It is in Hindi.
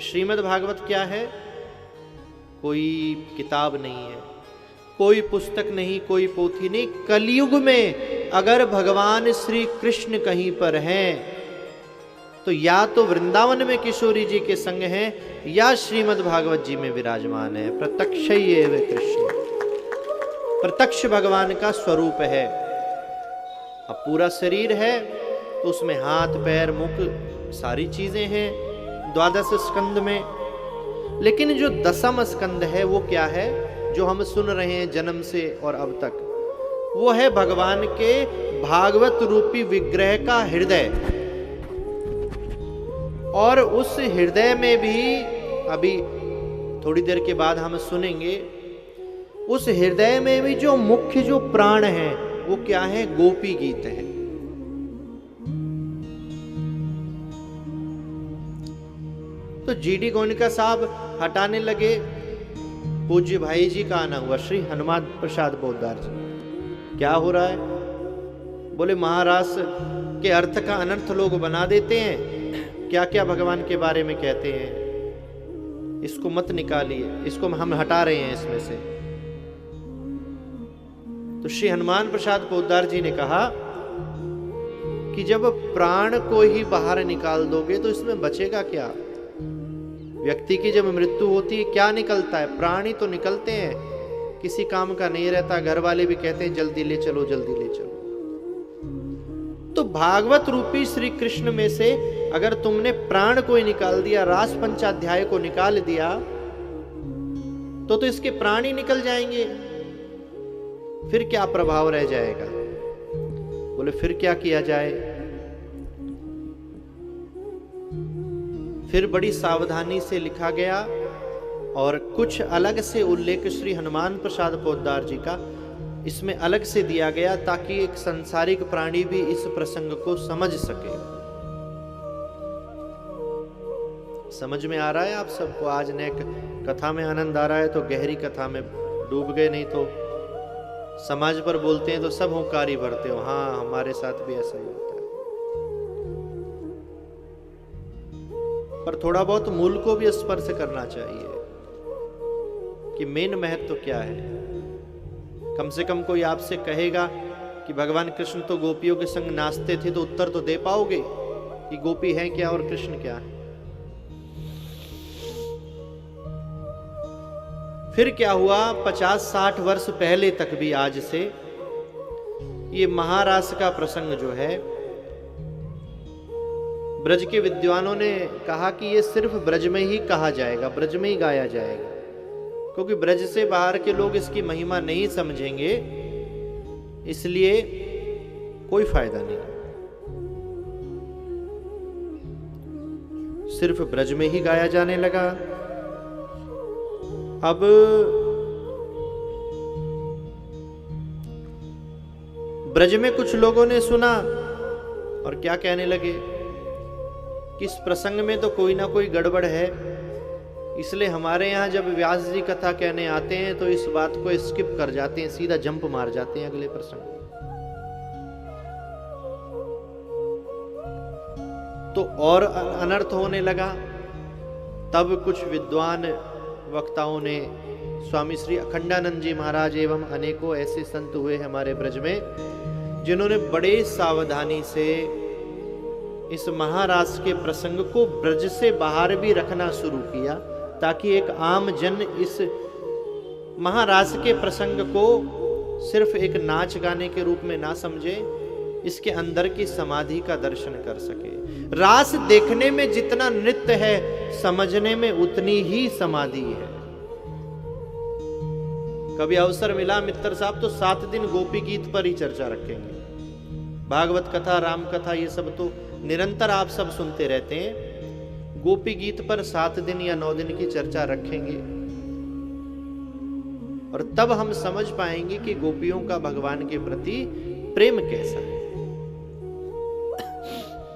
श्रीमद् भागवत क्या है? कोई किताब नहीं है, कोई पुस्तक नहीं, कोई पोथी नहीं। कलयुग में अगर भगवान श्री कृष्ण कहीं पर हैं तो या तो वृंदावन में किशोरी जी के संग हैं या श्रीमद् भागवत जी में विराजमान है। प्रत्यक्ष एव कृष्ण, प्रत्यक्ष भगवान का स्वरूप है। अब पूरा शरीर है तो उसमें हाथ पैर मुख सारी चीजें हैं 12 स्कंद में। लेकिन जो 10वां स्कंद है वो क्या है, जो हम सुन रहे हैं जन्म से और अब तक, वो है भगवान के भागवत रूपी विग्रह का हृदय। और उस हृदय में भी अभी थोड़ी देर के बाद हम सुनेंगे, उस हृदय में भी जो मुख्य जो प्राण है वो क्या है? गोपी गीत है। तो जीडी गोयनका साहब हटाने लगे। पूज्य भाई जी का आना हुआ, श्री हनुमान प्रसाद पोद्दार जी। क्या हो रहा है? बोले महाराज के अर्थ का अनर्थ लोग बना देते हैं, क्या क्या भगवान के बारे में कहते हैं, इसको मत निकालिए, इसको हम हटा रहे हैं इसमें से। तो श्री हनुमान प्रसाद पोद्दार जी ने कहा कि जब प्राण को ही बाहर निकाल दोगे तो इसमें बचेगा क्या? व्यक्ति की जब मृत्यु होती है क्या निकलता है? प्राण ही तो निकलते हैं, किसी काम का नहीं रहता। घर वाले भी कहते हैं जल्दी ले चलो, जल्दी ले चलो। तो भागवत रूपी श्री कृष्ण में से अगर तुमने प्राण को ही निकाल दिया, रास पंचाध्याय को निकाल दिया, तो इसके प्राण ही निकल जाएंगे। फिर क्या प्रभाव रह जाएगा? बोले फिर क्या किया जाए? फिर बड़ी सावधानी से लिखा गया और कुछ अलग से उल्लेख श्री हनुमान प्रसाद पोद्दार जी का इसमें अलग से दिया गया, ताकि एक सांसारिक प्राणी भी इस प्रसंग को समझ सके। समझ में आ रहा है आप सबको? आज ने कथा में आनंद आ रहा है तो गहरी कथा में डूब गए, नहीं तो समाज पर बोलते हैं तो सब हुंकारी भरते हो। हाँ, हमारे साथ भी ऐसा ही होता है। पर थोड़ा बहुत मूल को भी स्पर्श करना चाहिए कि मेन महत्व क्या है। कम से कम कोई आपसे कहेगा कि भगवान कृष्ण तो गोपियों के संग नाचते थे, तो उत्तर तो दे पाओगे कि गोपी है क्या और कृष्ण क्या है। फिर क्या हुआ, 50-60 वर्ष पहले तक भी आज से ये महारास का प्रसंग जो है, ब्रज के विद्वानों ने कहा कि ये सिर्फ ब्रज में ही कहा जाएगा, ब्रज में ही गाया जाएगा, क्योंकि ब्रज से बाहर के लोग इसकी महिमा नहीं समझेंगे, इसलिए कोई फायदा नहीं। सिर्फ ब्रज में ही गाया जाने लगा। अब ब्रज में कुछ लोगों ने सुना और क्या कहने लगे कि इस प्रसंग में तो कोई ना कोई गड़बड़ है, इसलिए हमारे यहाँ जब व्यास जी कथा कहने आते हैं तो इस बात को स्किप कर जाते हैं, सीधा जंप मार जाते हैं अगले प्रसंग। तो और अनर्थ होने लगा। तब कुछ विद्वान वक्ताओं ने, स्वामी श्री अखंडानंद जी महाराज एवं अनेकों ऐसे संत हुए हमारे ब्रज में, जिन्होंने बड़े सावधानी से इस महारास के प्रसंग को ब्रज से बाहर भी रखना शुरू किया, ताकि एक आम जन इस महारास के प्रसंग को सिर्फ एक नाच गाने के रूप में ना समझे, इसके अंदर की समाधि का दर्शन कर सके। रास देखने में जितना नृत्य है, समझने में उतनी ही समाधि है। कभी अवसर मिला मित्र साहब तो 7 दिन गोपी गीत पर ही चर्चा रखेंगे। भागवत कथा, राम कथा, ये सब तो निरंतर आप सब सुनते रहते हैं। गोपी गीत पर 7 दिन या 9 दिन की चर्चा रखेंगे और तब हम समझ पाएंगे कि गोपियों का भगवान के प्रति प्रेम कैसा है।